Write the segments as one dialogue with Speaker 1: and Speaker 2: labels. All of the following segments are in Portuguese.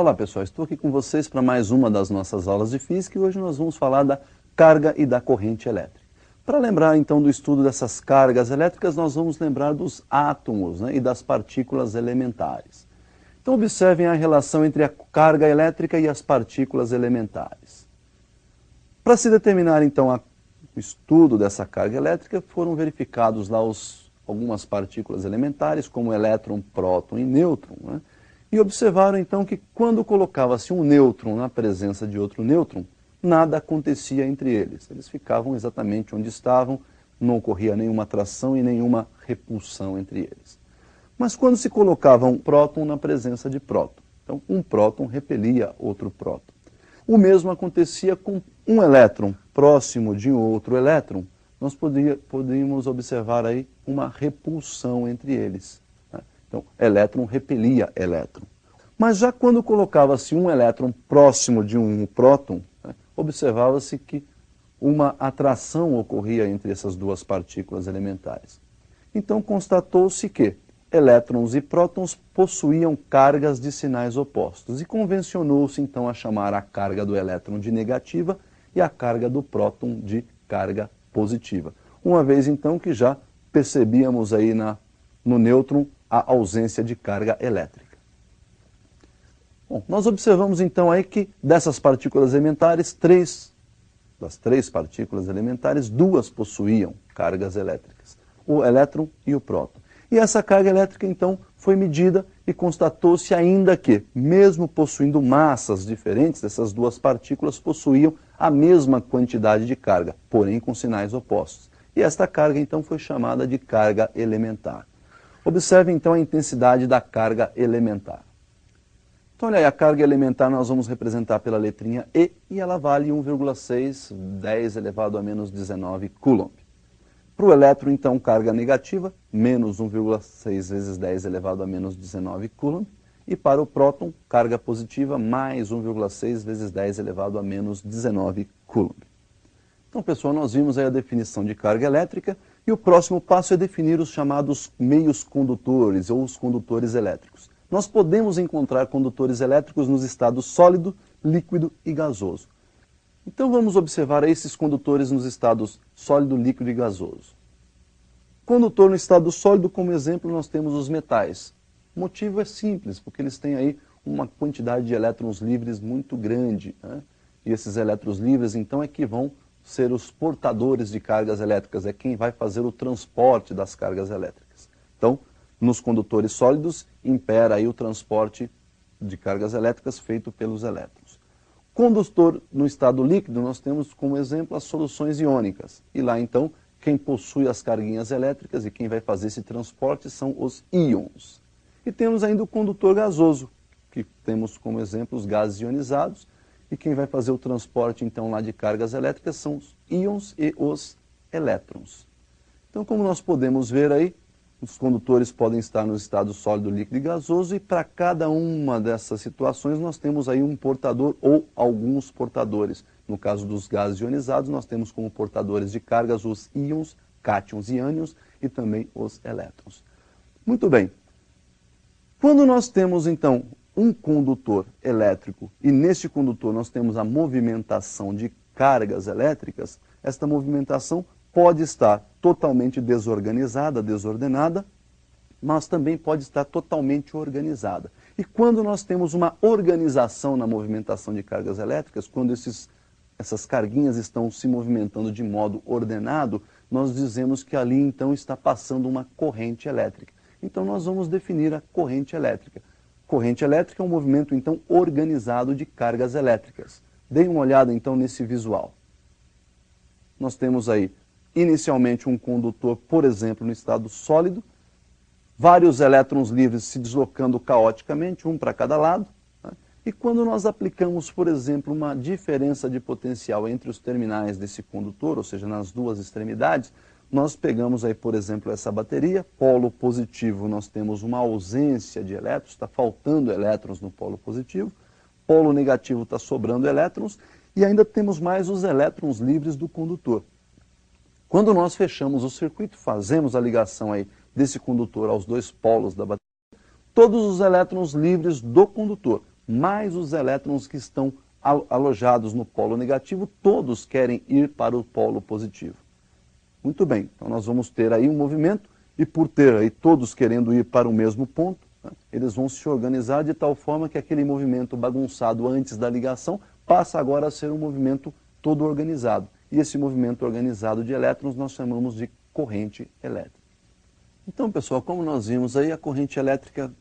Speaker 1: Olá pessoal, estou aqui com vocês para mais uma das nossas aulas de física e hoje nós vamos falar da carga e da corrente elétrica. Para lembrar então do estudo dessas cargas elétricas, nós vamos lembrar dos átomos, e das partículas elementares. Então observem a relação entre a carga elétrica e as partículas elementares. Para se determinar então o estudo dessa carga elétrica, foram verificados lá algumas partículas elementares, como elétron, próton e nêutron, e observaram então que quando colocava-se um nêutron na presença de outro nêutron, nada acontecia entre eles. Eles ficavam exatamente onde estavam, não ocorria nenhuma atração e nenhuma repulsão entre eles. Mas quando se colocava um próton na presença de próton, então um próton repelia outro próton. O mesmo acontecia com um elétron próximo de outro elétron, nós poderíamos observar aí uma repulsão entre eles. Então, elétron repelia elétron. Mas já quando colocava-se um elétron próximo de um próton, observava-se que uma atração ocorria entre essas duas partículas elementares. Então, constatou-se que elétrons e prótons possuíam cargas de sinais opostos e convencionou-se então a chamar a carga do elétron de negativa e a carga do próton de carga positiva. Uma vez então que já percebíamos aí no nêutron a ausência de carga elétrica. Bom, nós observamos então aí que dessas partículas elementares, das três partículas elementares, duas possuíam cargas elétricas, o elétron e o próton. E essa carga elétrica então foi medida e constatou-se ainda que, mesmo possuindo massas diferentes, essas duas partículas possuíam a mesma quantidade de carga, porém com sinais opostos. E esta carga então foi chamada de carga elementar. Observe então a intensidade da carga elementar. Então olha aí, a carga elementar nós vamos representar pela letrinha E e ela vale 1,6 10 elevado a menos 19 coulomb. Para o elétron então carga negativa, menos 1,6 vezes 10 elevado a menos 19 coulomb. E para o próton carga positiva, mais 1,6 vezes 10 elevado a menos 19 coulomb. Então pessoal, nós vimos aí a definição de carga elétrica. E o próximo passo é definir os chamados meios condutores ou os condutores elétricos. Nós podemos encontrar condutores elétricos nos estados sólido, líquido e gasoso. Então vamos observar esses condutores nos estados sólido, líquido e gasoso. Condutor no estado sólido, como exemplo, nós temos os metais. O motivo é simples, porque eles têm aí uma quantidade de elétrons livres muito grande. E esses elétrons livres, então, é que vão ser os portadores de cargas elétricas, é quem vai fazer o transporte das cargas elétricas. Então, nos condutores sólidos, impera aí o transporte de cargas elétricas feito pelos elétrons. Condutor no estado líquido, nós temos como exemplo as soluções iônicas. E lá, então, quem possui as carguinhas elétricas e quem vai fazer esse transporte são os íons. E temos ainda o condutor gasoso, que temos como exemplo os gases ionizados, e quem vai fazer o transporte, então, lá de cargas elétricas são os íons e os elétrons. Então, como nós podemos ver aí, os condutores podem estar no estado sólido, líquido e gasoso, e para cada uma dessas situações nós temos aí um portador ou alguns portadores. No caso dos gases ionizados, nós temos como portadores de cargas os íons, cátions e ânions, e também os elétrons. Muito bem. Quando nós temos, então, um condutor elétrico e neste condutor nós temos a movimentação de cargas elétricas, esta movimentação pode estar totalmente desorganizada, desordenada, mas também pode estar totalmente organizada. E quando nós temos uma organização na movimentação de cargas elétricas, quando essas carguinhas estão se movimentando de modo ordenado, nós dizemos que ali então está passando uma corrente elétrica. Então nós vamos definir a corrente elétrica. Corrente elétrica é um movimento, então, organizado de cargas elétricas. Deem uma olhada, então, nesse visual. Nós temos aí, inicialmente, um condutor, por exemplo, no estado sólido, vários elétrons livres se deslocando caoticamente, um para cada lado. E quando nós aplicamos, por exemplo, uma diferença de potencial entre os terminais desse condutor, ou seja, nas duas extremidades, nós pegamos aí, por exemplo, essa bateria, polo positivo, nós temos uma ausência de elétrons, está faltando elétrons no polo positivo, polo negativo está sobrando elétrons, e ainda temos mais os elétrons livres do condutor. Quando nós fechamos o circuito, fazemos a ligação aí desse condutor aos dois polos da bateria, todos os elétrons livres do condutor mais os elétrons que estão alojados no polo negativo, todos querem ir para o polo positivo. Muito bem, então nós vamos ter aí um movimento, e por ter aí todos querendo ir para o mesmo ponto, né, eles vão se organizar de tal forma que aquele movimento bagunçado antes da ligação passa agora a ser um movimento todo organizado. E esse movimento organizado de elétrons nós chamamos de corrente elétrica. Então, pessoal, como nós vimos aí, a corrente elétrica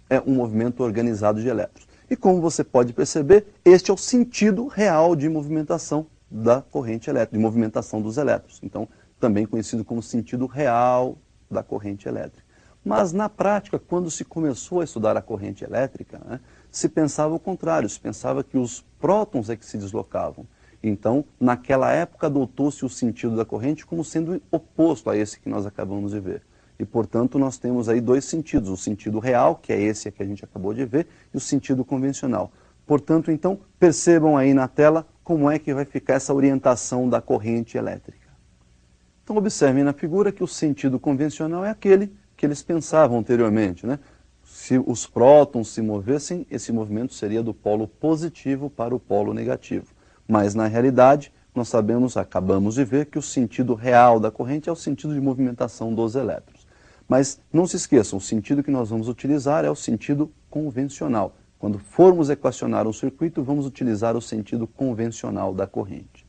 Speaker 1: é um movimento organizado de elétrons. E como você pode perceber, este é o sentido real de movimentação da corrente elétrica, de movimentação dos elétrons. Então, também conhecido como sentido real da corrente elétrica. Mas, na prática, quando se começou a estudar a corrente elétrica, né, se pensava o contrário, se pensava que os prótons é que se deslocavam. Então, naquela época, adotou-se o sentido da corrente como sendo oposto a esse que nós acabamos de ver. E, portanto, nós temos aí dois sentidos, o sentido real, que é esse que a gente acabou de ver, e o sentido convencional. Portanto, então, percebam aí na tela como é que vai ficar essa orientação da corrente elétrica. Então, observem na figura que o sentido convencional é aquele que eles pensavam anteriormente, né? Se os prótons se movessem, esse movimento seria do polo positivo para o polo negativo. Mas, na realidade, nós sabemos, acabamos de ver, que o sentido real da corrente é o sentido de movimentação dos elétrons. Mas não se esqueçam, o sentido que nós vamos utilizar é o sentido convencional. Quando formos equacionar um circuito, vamos utilizar o sentido convencional da corrente.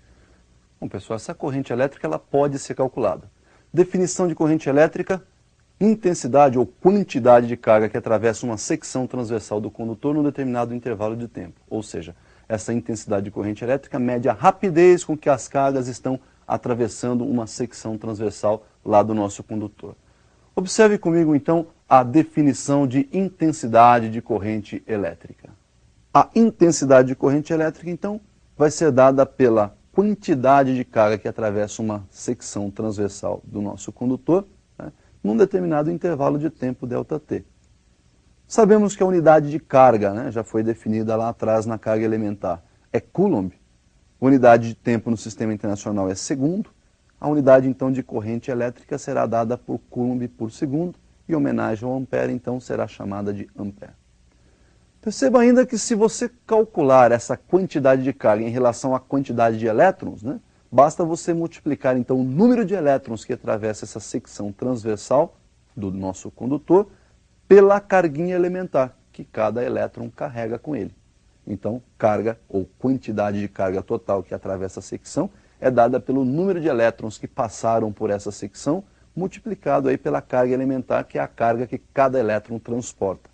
Speaker 1: Bom, pessoal, essa corrente elétrica ela pode ser calculada. Definição de corrente elétrica: intensidade ou quantidade de carga que atravessa uma secção transversal do condutor num determinado intervalo de tempo. Ou seja, essa intensidade de corrente elétrica mede a rapidez com que as cargas estão atravessando uma secção transversal lá do nosso condutor. Observe comigo, então, a definição de intensidade de corrente elétrica. A intensidade de corrente elétrica, então, vai ser dada pela quantidade de carga que atravessa uma secção transversal do nosso condutor, né, num determinado intervalo de tempo ΔT. Sabemos que a unidade de carga, né, já foi definida lá atrás na carga elementar, é Coulomb. A unidade de tempo no sistema internacional é segundo. A unidade, então, de corrente elétrica será dada por Coulomb por segundo, e em homenagem ao ampere, então, será chamada de ampere. Perceba ainda que se você calcular essa quantidade de carga em relação à quantidade de elétrons, né, basta você multiplicar, então, o número de elétrons que atravessa essa secção transversal do nosso condutor pela carguinha elementar que cada elétron carrega com ele. Então, carga ou quantidade de carga total que atravessa a secção é dada pelo número de elétrons que passaram por essa secção, multiplicado aí pela carga elementar, que é a carga que cada elétron transporta.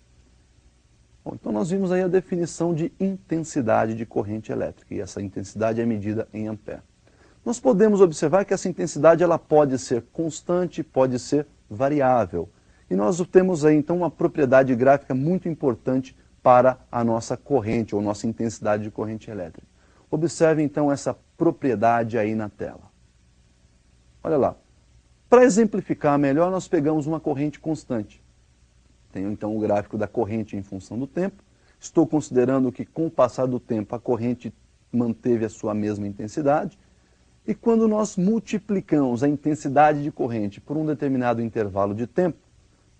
Speaker 1: Bom, então nós vimos aí a definição de intensidade de corrente elétrica, e essa intensidade é medida em ampere. Nós podemos observar que essa intensidade ela pode ser constante, pode ser variável. E nós temos aí então uma propriedade gráfica muito importante para a nossa corrente, ou nossa intensidade de corrente elétrica. Observe então essa propriedade aí na tela. Olha lá. Para exemplificar melhor, nós pegamos uma corrente constante. Tenho então o gráfico da corrente em função do tempo. Estou considerando que com o passar do tempo a corrente manteve a sua mesma intensidade. E quando nós multiplicamos a intensidade de corrente por um determinado intervalo de tempo,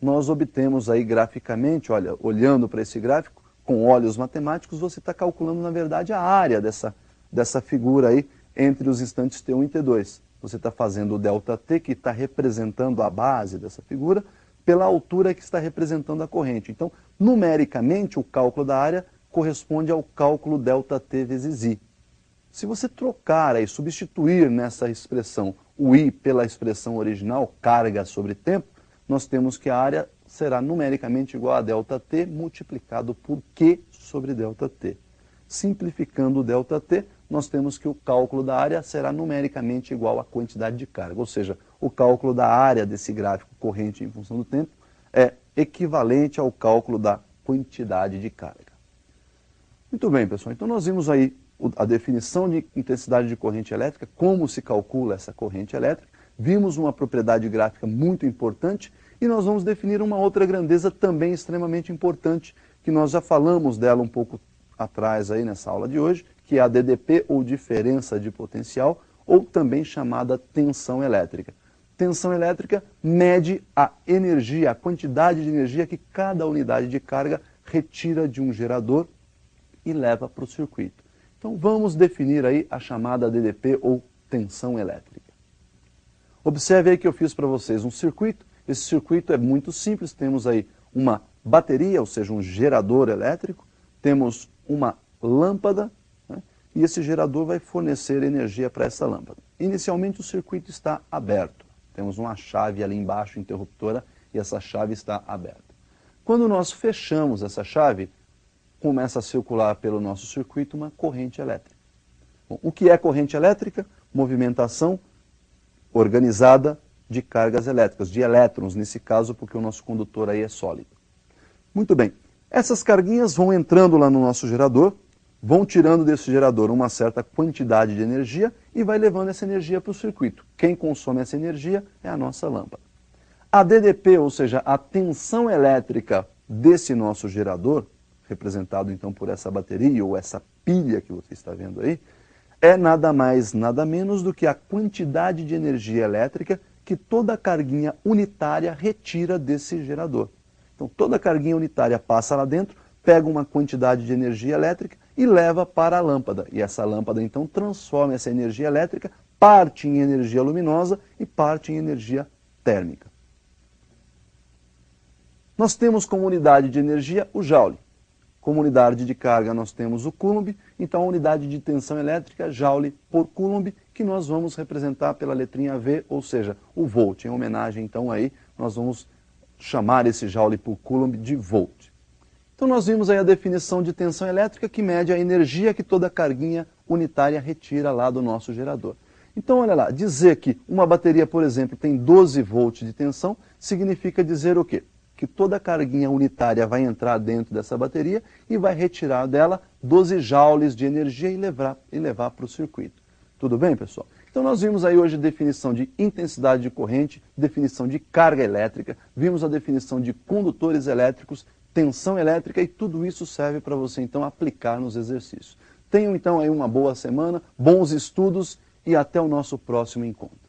Speaker 1: nós obtemos aí graficamente, olha, olhando para esse gráfico, com olhos matemáticos, você está calculando, na verdade, a área dessa figura aí entre os instantes T1 e T2. Você está fazendo o ΔT, que está representando a base dessa figura, pela altura que está representando a corrente. Então, numericamente, o cálculo da área corresponde ao cálculo ΔT vezes I. Se você trocar e substituir nessa expressão o I pela expressão original, carga sobre tempo, nós temos que a área será numericamente igual a ΔT multiplicado por Q sobre ΔT. Simplificando o ΔT, nós temos que o cálculo da área será numericamente igual à quantidade de carga. Ou seja, o cálculo da área desse gráfico corrente em função do tempo é equivalente ao cálculo da quantidade de carga. Muito bem, pessoal. Então nós vimos aí a definição de intensidade de corrente elétrica, como se calcula essa corrente elétrica. Vimos uma propriedade gráfica muito importante e nós vamos definir uma outra grandeza também extremamente importante, que nós já falamos dela um pouco atrás aí nessa aula de hoje, que é a DDP, ou diferença de potencial, ou também chamada tensão elétrica. Tensão elétrica mede a energia, a quantidade de energia que cada unidade de carga retira de um gerador e leva para o circuito. Então vamos definir aí a chamada DDP ou tensão elétrica. Observe aí que eu fiz para vocês um circuito. Esse circuito é muito simples, temos aí uma bateria, ou seja, um gerador elétrico, temos uma lâmpada, né, e esse gerador vai fornecer energia para essa lâmpada. Inicialmente o circuito está aberto, temos uma chave ali embaixo, interruptora, e essa chave está aberta. Quando nós fechamos essa chave, começa a circular pelo nosso circuito uma corrente elétrica. Bom, o que é corrente elétrica? Movimentação organizada de cargas elétricas, de elétrons nesse caso, porque o nosso condutor aí é sólido. Muito bem, essas carguinhas vão entrando lá no nosso gerador, vão tirando desse gerador uma certa quantidade de energia e vai levando essa energia para o circuito. Quem consome essa energia é a nossa lâmpada. A DDP, ou seja, a tensão elétrica desse nosso gerador, representado então por essa bateria ou essa pilha que você está vendo aí, é nada mais, nada menos do que a quantidade de energia elétrica que toda carguinha unitária retira desse gerador. Então toda carguinha unitária passa lá dentro, pega uma quantidade de energia elétrica e leva para a lâmpada. E essa lâmpada então transforma essa energia elétrica, parte em energia luminosa e parte em energia térmica. Nós temos como unidade de energia o joule. Como unidade de carga nós temos o coulomb, então a unidade de tensão elétrica, joule por coulomb, que nós vamos representar pela letrinha V, ou seja, o volt. Em homenagem então aí, nós vamos chamar esse joule por coulomb de volt. Então nós vimos aí a definição de tensão elétrica que mede a energia que toda carguinha unitária retira lá do nosso gerador. Então olha lá, dizer que uma bateria, por exemplo, tem 12 volts de tensão, significa dizer o quê? Que toda carguinha unitária vai entrar dentro dessa bateria e vai retirar dela 12 joules de energia e levar para o circuito. Tudo bem, pessoal? Então nós vimos aí hoje a definição de intensidade de corrente, definição de carga elétrica, vimos a definição de condutores elétricos, tensão elétrica e tudo isso serve para você então aplicar nos exercícios. Tenham então aí uma boa semana, bons estudos e até o nosso próximo encontro.